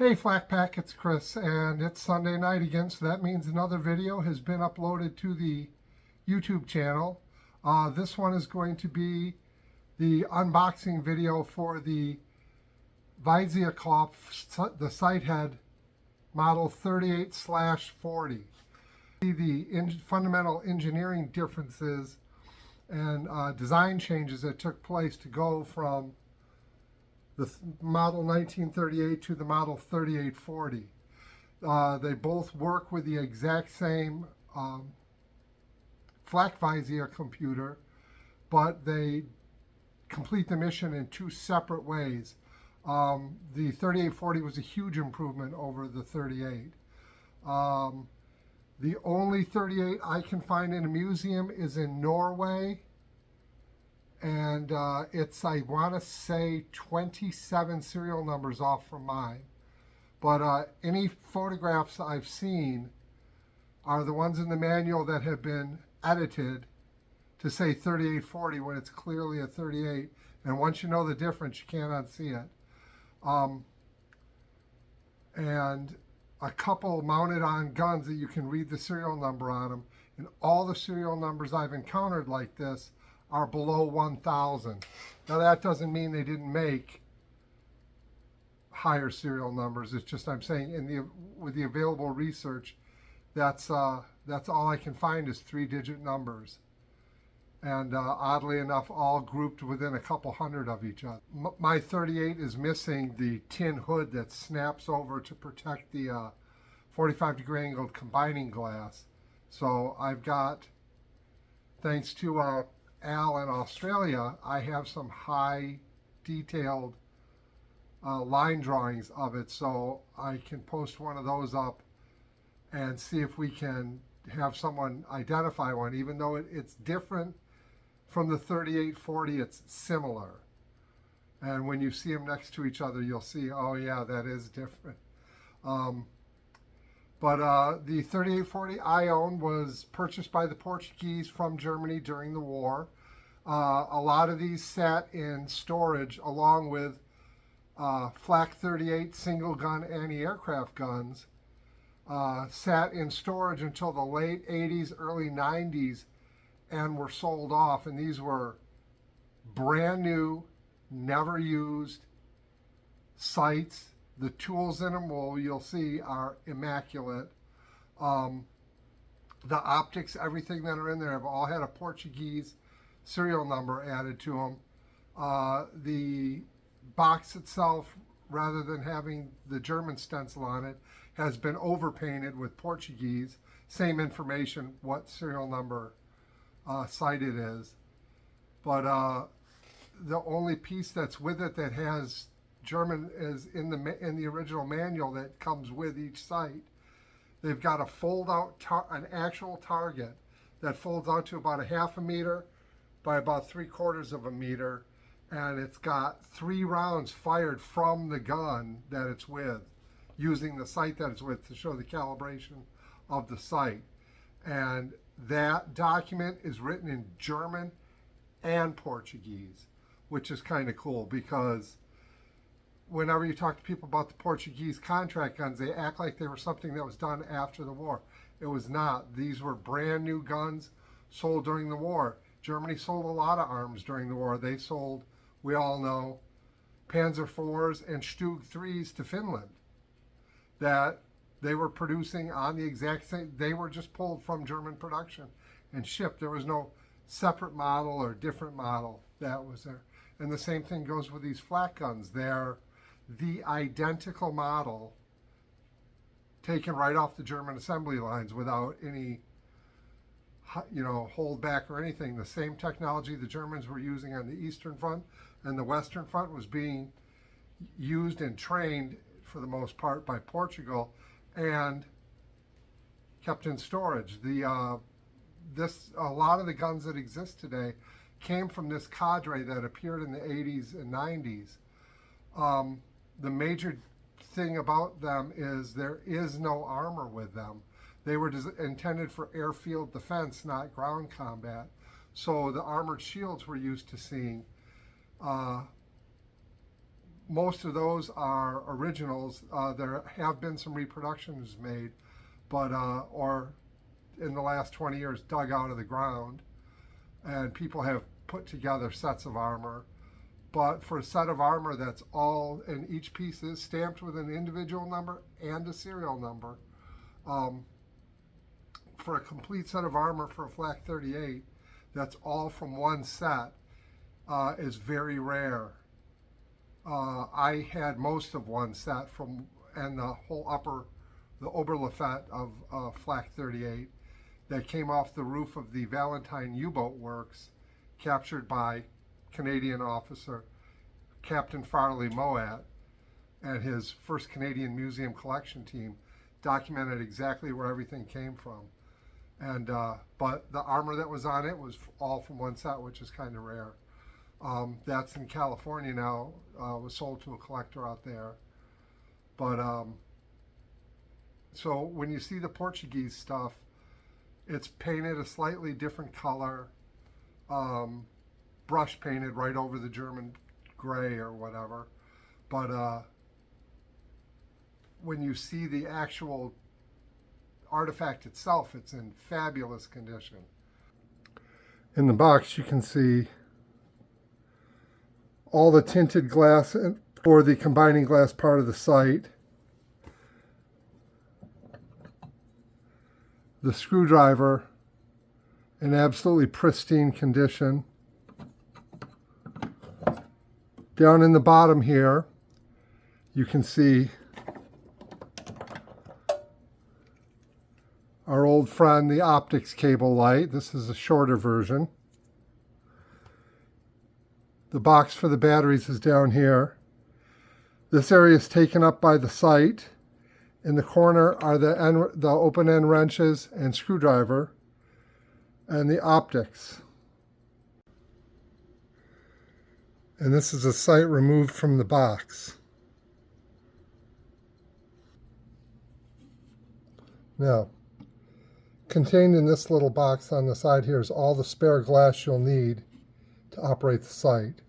Hey Flak Pack, it's Chris, and it's Sunday night again, so that means another video has been uploaded to the YouTube channel. This one is going to be the unboxing video for the Visierkopf, the sight head model 38/40. The fundamental engineering differences and design changes that took place to go from the model 1938 to the model 3840. They both work with the exact same Flakvisier computer, but they complete the mission in two separate ways. The 3840 was a huge improvement over the 38. The only 38 I can find in a museum is in Norway, and it's, I want to say, 27 serial numbers off from mine. But any photographs I've seen are the ones in the manual that have been edited to say 3840 when it's clearly a 38. And once you know the difference, you can't unsee it. And a couple mounted on guns that you can read the serial number on them. And all the serial numbers I've encountered like this are below 1,000. Now that doesn't mean they didn't make higher serial numbers. It's just I'm saying with the available research, that's all I can find is 3-digit numbers, and oddly enough, all grouped within a couple hundred of each other. My 38 is missing the tin hood that snaps over to protect the 45-degree angled combining glass. So I've got, thanks to Al in Australia, I have some high detailed line drawings of it, so I can post one of those up and see if we can have someone identify one. Even though it's different from the 3840, it's similar, and when you see them next to each other, you'll see, oh yeah, that is different. But the 3840 I own was purchased by the Portuguese from Germany during the war. A lot of these sat in storage along with Flak 38 single gun anti-aircraft guns. Sat in storage until the late 80s, early 90s, and were sold off. And these were brand new, never used sights. The tools in them, well, you'll see, are immaculate. The optics, everything that are in there have all had a Portuguese serial number added to them. The box itself, rather than having the German stencil on it, has been overpainted with Portuguese. Same information, what serial number sight it is. But the only piece that's with it that has German is in the original manual that comes with each sight. They've got a an actual target that folds out to about 1/2 meter by about 3/4 of a meter, and it's got 3 rounds fired from the gun that it's with, using the sight that it's with to show the calibration of the sight. And that document is written in German and Portuguese, which is kind of cool, because whenever you talk to people about the Portuguese contract guns, they act like they were something that was done after the war. It was not. These were brand new guns sold during the war. Germany sold a lot of arms during the war. They sold, we all know, Panzer IVs and Stug 3s to Finland that they were producing on the exact same, they were just pulled from German production and shipped. There was no separate model or different model that was there. And the same thing goes with these flak guns. They're the identical model taken right off the German assembly lines without any, hold back or anything. The same technology the Germans were using on the Eastern Front and the Western Front was being used and trained for the most part by Portugal and kept in storage. A lot of the guns that exist today came from this cadre that appeared in the 80s and 90s. The major thing about them is there is no armor with them. They were intended for airfield defense, not ground combat. So the armored shields we're used to seeing most of those are originals. There have been some reproductions made, but or in the last 20 years dug out of the ground, and people have put together sets of armor. But for a set of armor that's all, and each piece is stamped with an individual number and a serial number, for a complete set of armor for a Flak 38 that's all from one set is very rare. I had most of one set from, and the whole the Oberlafette of Flak 38 that came off the roof of the Valentine U-boat works, captured by Canadian officer Captain Farley Moat, and his first Canadian Museum collection team documented exactly where everything came from. And but the armor that was on it was all from one set, which is kind of rare. That's in California now, was sold to a collector out there. But so when you see the Portuguese stuff, it's painted a slightly different color, brush painted right over the German gray or whatever. But when you see the actual artifact itself, it's in fabulous condition. In the box you can see all the tinted glass for the combining glass part of the sight, the screwdriver in absolutely pristine condition. Down in the bottom here you can see our old friend, the optics cable light. This is a shorter version. The box for the batteries is down here. This area is taken up by the sight. In the corner are the open end wrenches and screwdriver, and the optics. And this is a sight removed from the box. Now, contained in this little box on the side here is all the spare glass you'll need to operate the sight.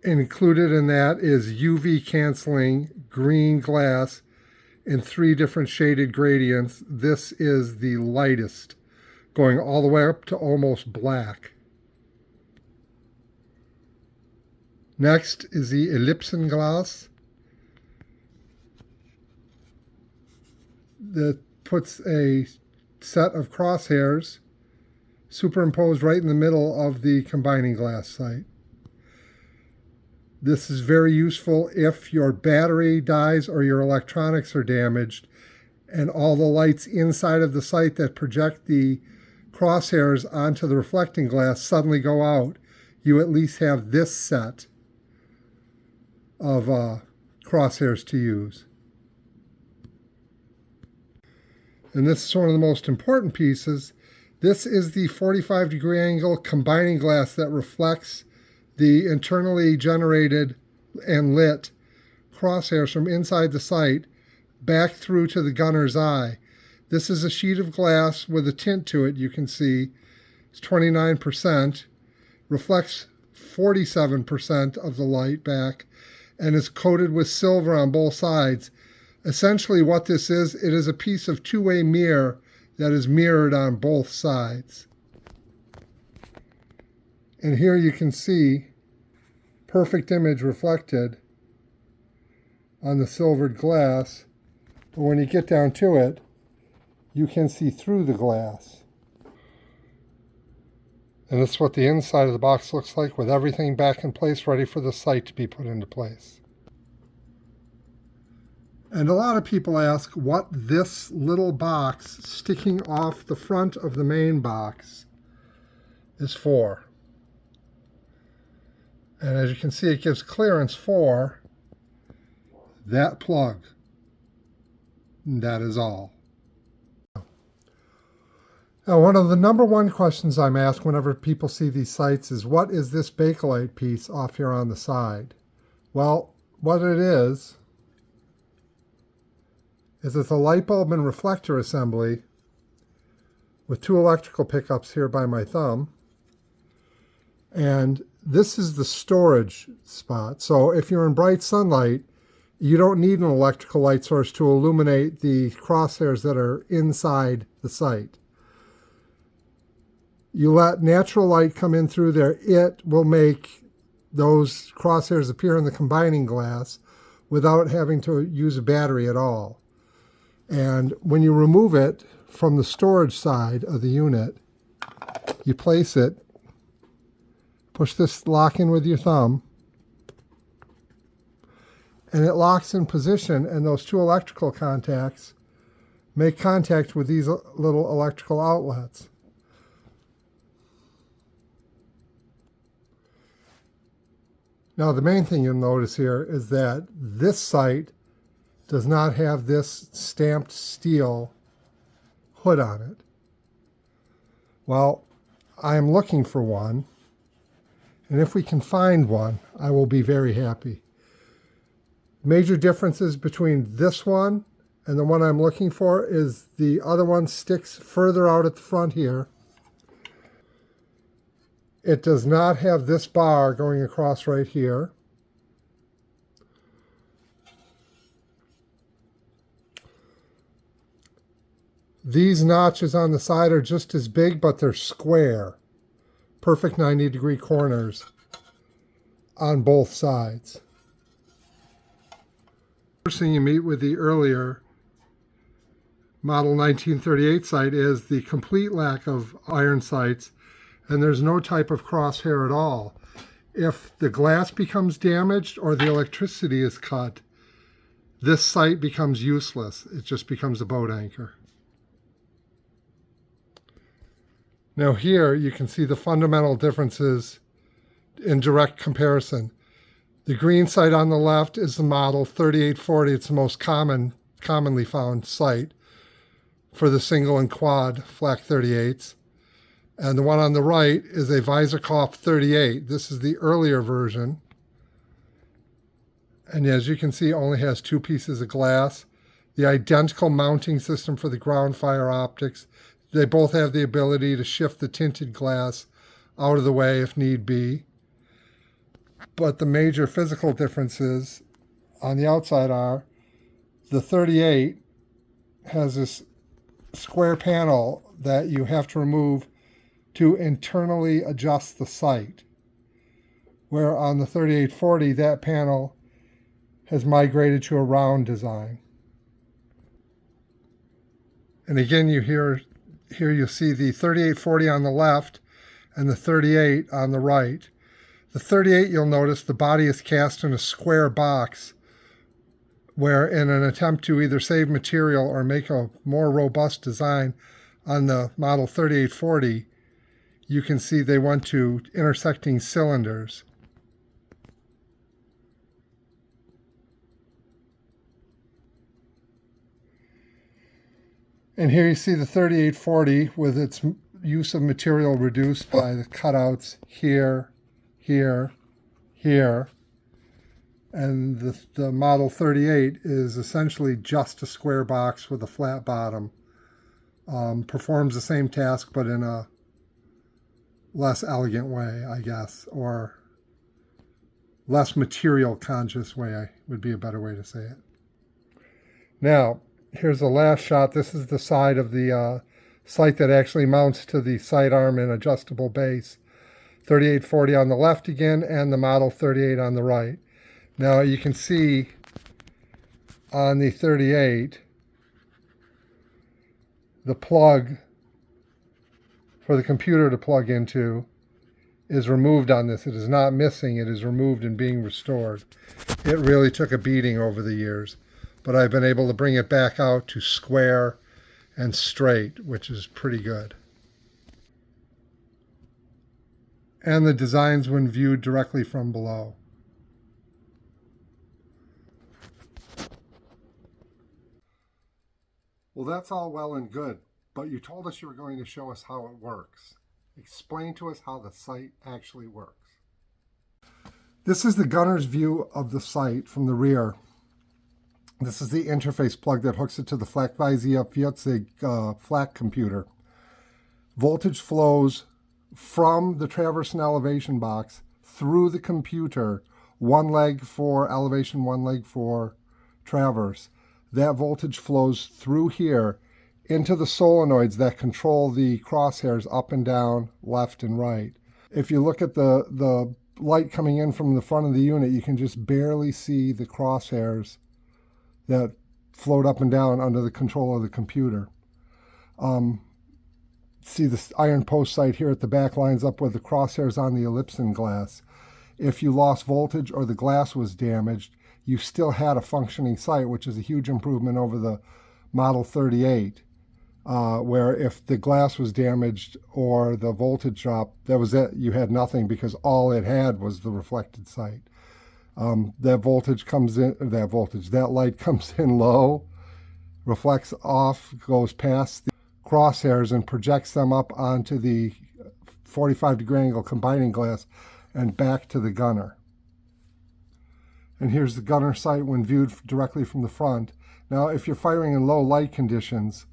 And included in that is UV canceling green glass in 3 different shaded gradients. This is the lightest, going all the way up to almost black. Next is the ellipsenglas that puts a set of crosshairs superimposed right in the middle of the combining glass sight. This is very useful if your battery dies or your electronics are damaged and all the lights inside of the sight that project the crosshairs onto the reflecting glass suddenly go out. You at least have this set of crosshairs to use. And this is one of the most important pieces. This is the 45-degree angle combining glass that reflects the internally generated and lit crosshairs from inside the sight back through to the gunner's eye. This is a sheet of glass with a tint to it. You can see it's 29%, reflects 47% of the light back, and is coated with silver on both sides. Essentially what this is, it is a piece of two-way mirror that is mirrored on both sides. And here you can see perfect image reflected on the silvered glass, but when you get down to it, you can see through the glass. And this is what the inside of the box looks like, with everything back in place, ready for the sight to be put into place. And a lot of people ask what this little box sticking off the front of the main box is for. And as you can see, it gives clearance for that plug. And that is all. Now, one of the #1 questions I'm asked whenever people see these sights is, what is this Bakelite piece off here on the side? Well, what it is it's a light bulb and reflector assembly with 2 electrical pickups here by my thumb. And this is the storage spot. So if you're in bright sunlight, you don't need an electrical light source to illuminate the crosshairs that are inside the sight. You let natural light come in through there, it will make those crosshairs appear in the combining glass without having to use a battery at all. And when you remove it from the storage side of the unit, you place it, push this lock in with your thumb, and it locks in position, and those two electrical contacts make contact with these little electrical outlets. Now, the main thing you'll notice here is that this sight does not have this stamped steel hood on it. Well, I am looking for one, and if we can find one, I will be very happy. Major differences between this one and the one I'm looking for is the other one sticks further out at the front here. It does not have this bar going across right here. These notches on the side are just as big, but they're square. Perfect 90-degree corners on both sides. First thing you meet with the earlier model 1938 sight is the complete lack of iron sights, and there's no type of crosshair at all. If the glass becomes damaged or the electricity is cut, this sight becomes useless. It just becomes a boat anchor. Now here you can see the fundamental differences in direct comparison. The green sight on the left is the model 3840. It's the most commonly found sight for the single and quad Flak 38s. And the one on the right is a Visierkopf 38. This is the earlier version. And as you can see, only has two pieces of glass. The identical mounting system for the ground fire optics. They both have the ability to shift the tinted glass out of the way if need be. But the major physical differences on the outside are the 38 has this square panel that you have to remove to internally adjust the sight, where on the 3840 that panel has migrated to a round design. And again, here you see the 3840 on the left and the 38 on the right. The 38, you'll notice the body is cast in a square box, where in an attempt to either save material or make a more robust design on the model 3840, you can see they went to intersecting cylinders. And here you see the 3840 with its use of material reduced by the cutouts here, here, here. And the model 38 is essentially just a square box with a flat bottom. Performs the same task, but in a less elegant way, I guess, or less material conscious way would be a better way to say it. Now, here's the last shot. This is the side of the sight that actually mounts to the sight arm and adjustable base. 3840 on the left again, and the model 38 on the right. Now you can see on the 38, the plug for the computer to plug into is removed on this. It is not missing, it is removed and being restored. It really took a beating over the years, but I've been able to bring it back out to square and straight, which is pretty good. And the designs when viewed directly from below. Well, that's all well and good, but you told us you were going to show us how it works. Explain to us how the sight actually works. This is the gunner's view of the sight from the rear. This is the interface plug that hooks it to the Flakvisier Flak computer. Voltage flows from the traverse and elevation box through the computer, one leg for elevation, one leg for traverse. That voltage flows through here into the solenoids that control the crosshairs up and down, left and right. If you look at the light coming in from the front of the unit, you can just barely see the crosshairs that float up and down under the control of the computer. See this iron post sight here at the back lines up with the crosshairs on the ellipson glass. If you lost voltage or the glass was damaged, you still had a functioning sight, which is a huge improvement over the Model 38, where if the glass was damaged or the voltage dropped, that was it. You had nothing because all it had was the reflected sight. That light comes in low, reflects off, goes past the crosshairs and projects them up onto the 45-degree angle combining glass and back to the gunner. And here's the gunner sight when viewed directly from the front. Now, if you're firing in low light conditions,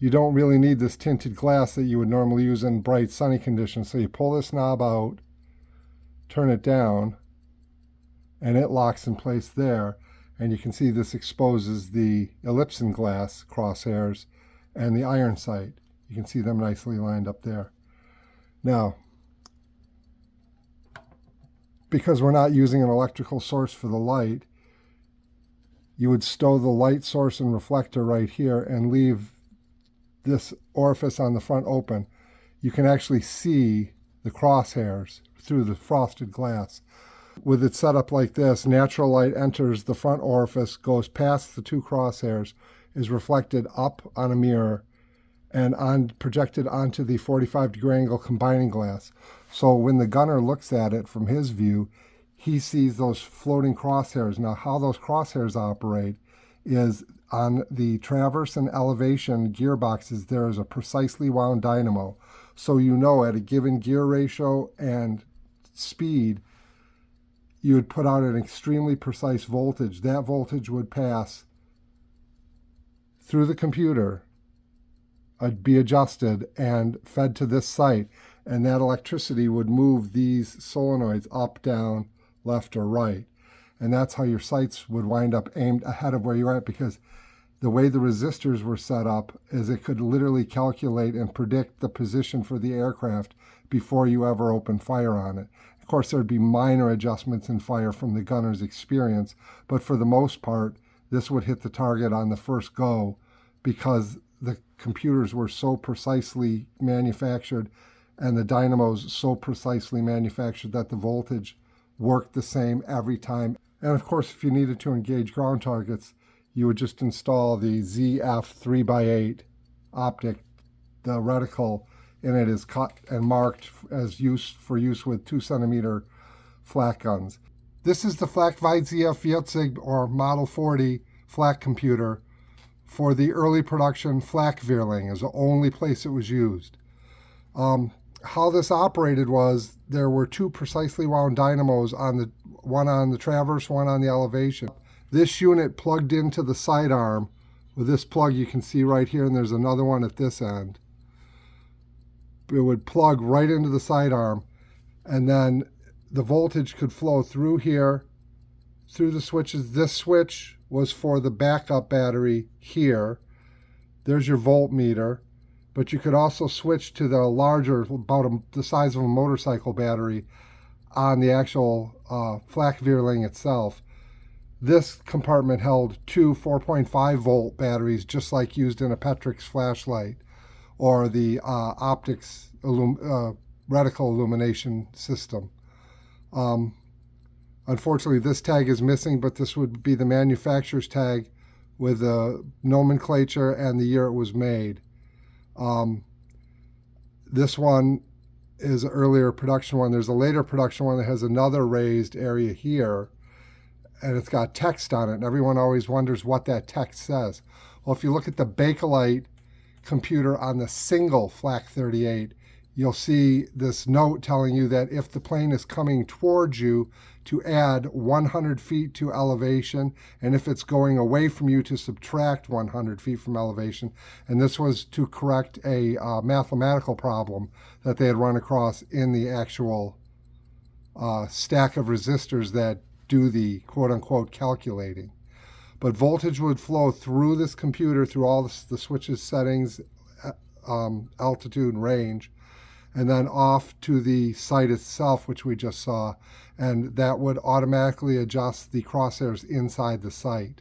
you don't really need this tinted glass that you would normally use in bright sunny conditions. So you pull this knob out, turn it down, and it locks in place there. And you can see this exposes the ellipson glass crosshairs and the iron sight. You can see them nicely lined up there. Now, because we're not using an electrical source for the light, you would stow the light source and reflector right here and leave this orifice on the front open. You can actually see the crosshairs through the frosted glass. With it set up like this, natural light enters the front orifice, goes past the two crosshairs, is reflected up on a mirror, and projected onto the 45-degree angle combining glass. So when the gunner looks at it from his view, he sees those floating crosshairs. Now, how those crosshairs operate is on the traverse and elevation gearboxes, there is a precisely wound dynamo. So you know at a given gear ratio and speed, you would put out an extremely precise voltage. That voltage would pass through the computer, be adjusted and fed to this sight, and that electricity would move these solenoids up, down, left, or right. And that's how your sights would wind up aimed ahead of where you're at, because the way the resistors were set up is it could literally calculate and predict the position for the aircraft before you ever open fire on it. Of course, there'd be minor adjustments in fire from the gunner's experience, but for the most part, this would hit the target on the first go because the computers were so precisely manufactured and the dynamos so precisely manufactured that the voltage worked the same every time. And of course, if you needed to engage ground targets, you would just install the ZF 3x8 optic. The reticle in it is cut and marked as for use with 2-centimeter flak guns. This is the Flakvisier 40 or Model 40 flak computer for the early production Flakvierling. Is the only place it was used. How this operated was there were two precisely wound dynamos, one on the traverse, one on the elevation. This unit plugged into the sidearm with this plug you can see right here, and there's another one at this end. It would plug right into the sidearm, and then the voltage could flow through here, through the switches. This switch was for the backup battery here. There's your voltmeter, but you could also switch to the larger, about the size of a motorcycle battery on the actual Flakvierling itself. This compartment held two 4.5 volt batteries, just like used in a Petrix flashlight or the optics reticle illumination system. Unfortunately, this tag is missing, but this would be the manufacturer's tag with the nomenclature and the year it was made. This one is an earlier production one. There's a later production one that has another raised area here, and it's got text on it, and everyone always wonders what that text says. Well, if you look at the Bakelite computer on the single Flak 38, you'll see this note telling you that if the plane is coming towards you, to add 100 feet to elevation, and if it's going away from you, to subtract 100 feet from elevation. And this was to correct a mathematical problem that they had run across in the actual stack of resistors that do the quote-unquote calculating. But voltage would flow through this computer, through all the switches settings, altitude and range, and then off to the sight itself, which we just saw, and that would automatically adjust the crosshairs inside the sight.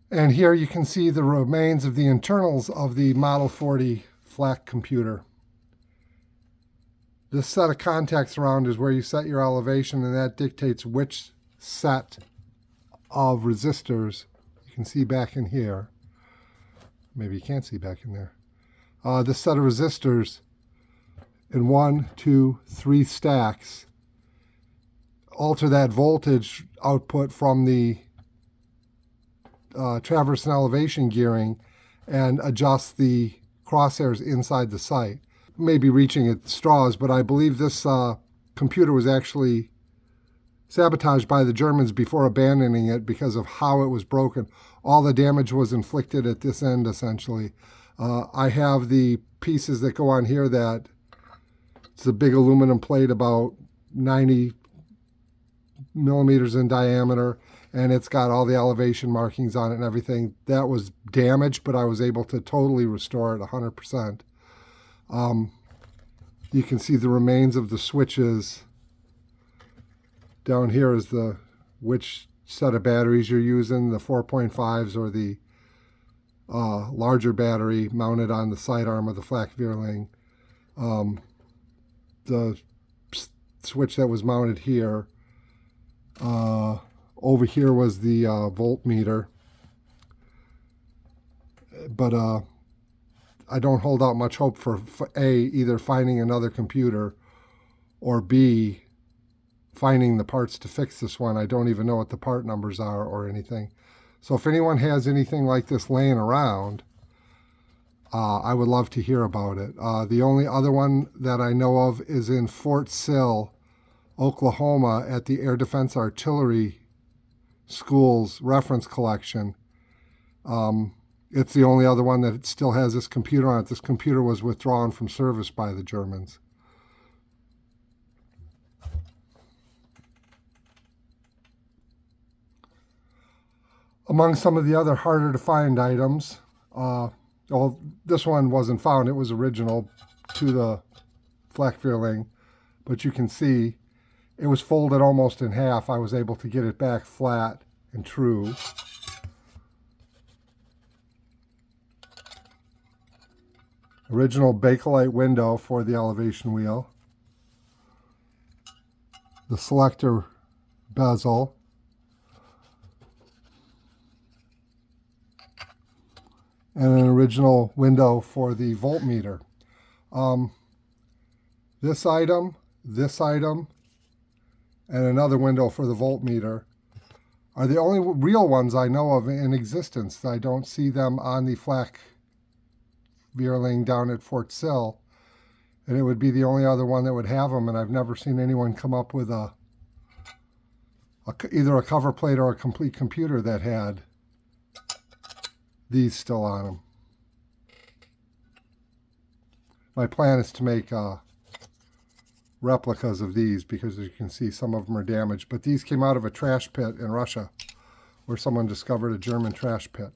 And here you can see the remains of the internals of the Model 40 Flak computer. This set of contacts around is where you set your elevation, and that dictates which set of resistors you can see back in here. Maybe you can't see back in there. This set of resistors in 1, 2, 3 stacks alter that voltage output from the traverse and elevation gearing and adjust the crosshairs inside the sight. Maybe reaching at straws, but I believe this computer was actually sabotaged by the Germans before abandoning it because of how it was broken. All the damage was inflicted at this end, essentially. I have the pieces that go on here that it's a big aluminum plate about 90 millimeters in diameter, and it's got all the elevation markings on it and everything. That was damaged, but I was able to totally restore it 100%. You can see the remains of the switches. Down here is which set of batteries you're using, the 4.5s or the larger battery mounted on the sidearm of the Flakvierling. The switch that was mounted here. Over here was the voltmeter. But I don't hold out much hope for A, either finding another computer, or B, finding the parts to fix this one. I don't even know what the part numbers are or anything. So if anyone has anything like this laying around, I would love to hear about it. The only other one that I know of is in Fort Sill, Oklahoma, at the Air Defense Artillery School's reference collection. It's the only other one that still has this computer on it. This computer was withdrawn from service by the Germans. Among some of the other harder to find items, well, this one wasn't found. It was original to the Flakvierling, but you can see it was folded almost in half. I was able to get it back flat and true. Original Bakelite window for the elevation wheel. The selector bezel. And an original window for the voltmeter. This item, and another window for the voltmeter are the only real ones I know of in existence. I don't see them on the Flakvierling down at Fort Sill, and it would be the only other one that would have them, and I've never seen anyone come up with either a cover plate or a complete computer that had these still on them. My plan is to make replicas of these because, as you can see, some of them are damaged. But these came out of a trash pit in Russia where someone discovered a German trash pit.